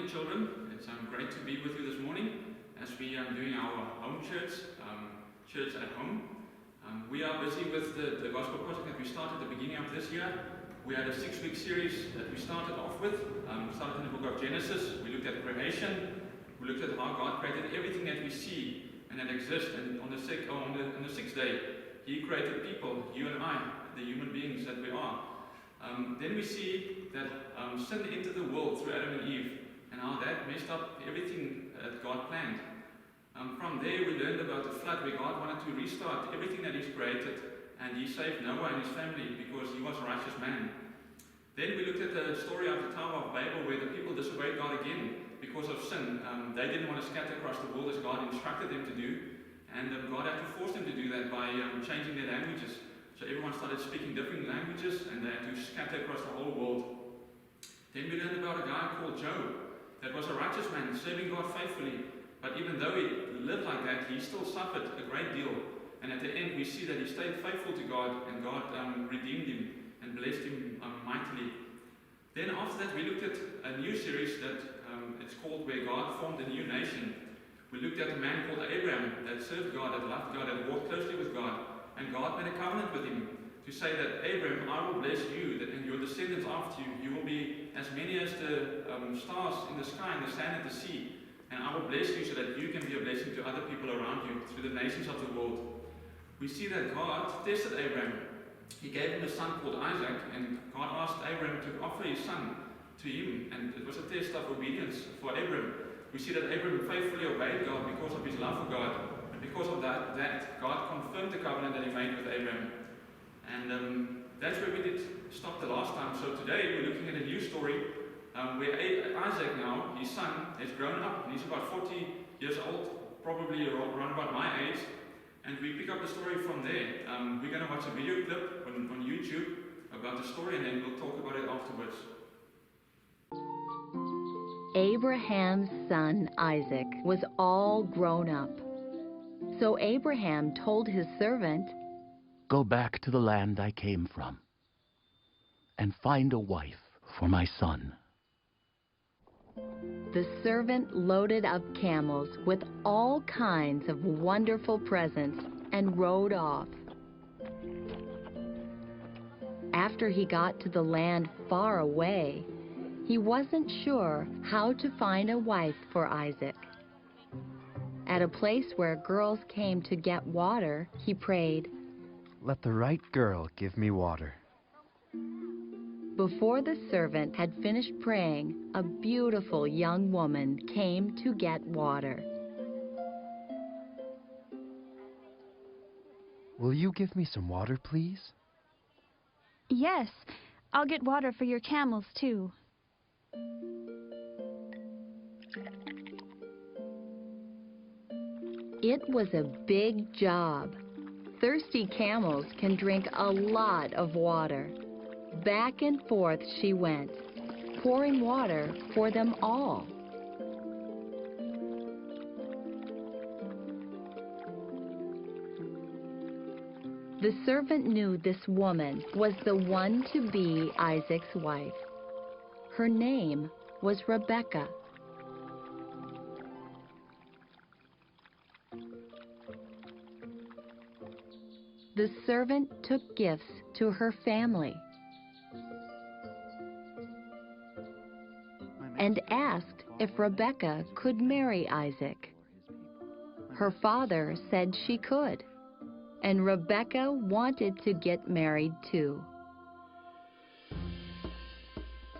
children. It's great to be with you this morning as we are doing our home church, church at home. We are busy with the gospel project that we started at the beginning of this year. We had a 6-week series that we started off with. We started in the book of Genesis. We looked at creation. We looked at how God created everything that we see and that exists. And on the sixth day, He created people, you and I, the human beings that we are. Then we see that sin entered the world through Adam and Eve, and how that messed up everything that God planned. From there we learned about the flood, where God wanted to restart everything that He's created, and He saved Noah and his family because he was a righteous man. Then we looked at the story of the Tower of Babel, where the people disobeyed God again because of sin. They didn't want to scatter across the world as God instructed them to do, and God had to force them to do that by changing their languages. So everyone started speaking different languages, and they had to scatter across the whole world. Then we learned about a guy called Job, that was a righteous man, serving God faithfully. But even though he lived like that, he still suffered a great deal. And at the end, we see that he stayed faithful to God, and God redeemed him and blessed him mightily. Then after that, we looked at a new series that it's called Where God Formed a New Nation. We looked at a man called Abraham that served God, that loved God, that walked closely with God. And God made a covenant with him to say that, Abraham, I will bless you, and your descendants after you. You will be as many as the stars in the sky and the sand at the sea. And I will bless you so that you can be a blessing to other people around you, through the nations of the world. We see that God tested Abraham. He gave him a son called Isaac, and God asked Abraham to offer his son to him. And it was a test of obedience for Abraham. We see that Abraham faithfully obeyed God because of his love for God. Because of that, God confirmed the covenant that He made with Abraham. And that's where we did stop the last time. So today we're looking at a new story where Isaac now, his son, has grown up. And he's about 40 years old, probably around about my age. And we pick up the story from there. We're going to watch a video clip on YouTube about the story, and then we'll talk about it afterwards. Abraham's son Isaac was all grown up. So Abraham told his servant, "Go back to the land I came from and find a wife for my son." The servant loaded up camels with all kinds of wonderful presents and rode off. After he got to the land far away, he wasn't sure how to find a wife for Isaac. At a place where girls came to get water, he prayed, "Let the right girl give me water." Before the servant had finished praying, a beautiful young woman came to get water. "Will you give me some water, please?" Yes, I'll get water for your camels, too. It was a big job. Thirsty camels can drink a lot of water. Back and forth she went, pouring water for them all. The servant knew this woman was the one to be Isaac's wife. Her name was Rebekah. The servant took gifts to her family and asked if Rebekah could marry Isaac. Her father said she could, and Rebekah wanted to get married too.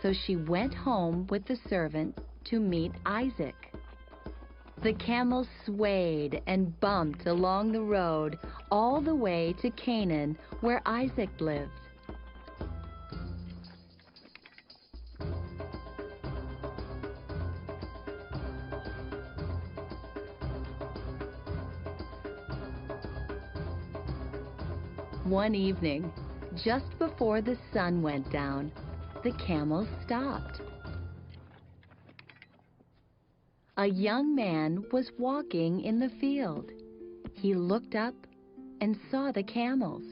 So she went home with the servant to meet Isaac. The camels swayed and bumped along the road all the way to Canaan, where Isaac lived. One evening, just before the sun went down, the camels stopped. A young man was walking in the field. He looked up and saw the camels.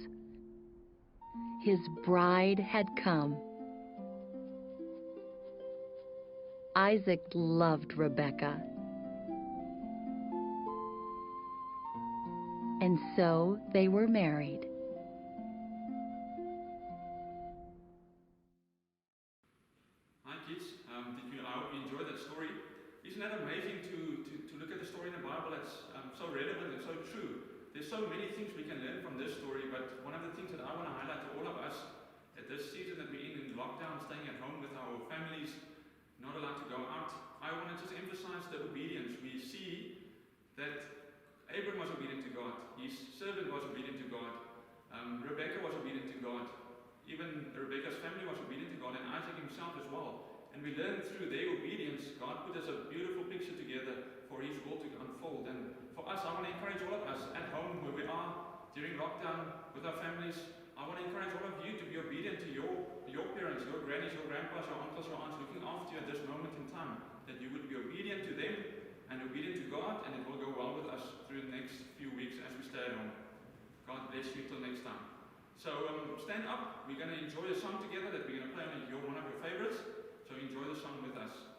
His bride had come. Isaac loved Rebekah. And so they were married. Hi kids, I hope you enjoyed that story. Isn't that amazing to look at the story in the Bible that's so relevant and so true? There's so many things we can learn from this story, but one of the things that I want to highlight to all of us at this season that we're in lockdown, staying at home with our families, not allowed to go out, I want to just emphasize the obedience. We see that Abram was obedient to God, his servant was obedient to God, Rebekah was obedient to God, even Rebekah's family was obedient to God, and Isaac himself as well. And we learn through their obedience, God put us a beautiful picture together for His will to unfold. And for us, I want to encourage all of us at home where we are during lockdown with our families. I want to encourage all of you to be obedient to your parents, your grannies, your grandpas, your uncles, your aunts looking after you at this moment in time. That you would be obedient to them and obedient to God, and it will go well with us through the next few weeks as we stay at home. God bless you till next time. So stand up. We're going to enjoy a song together that we're going to play on one of your favorites. So enjoy the song with us.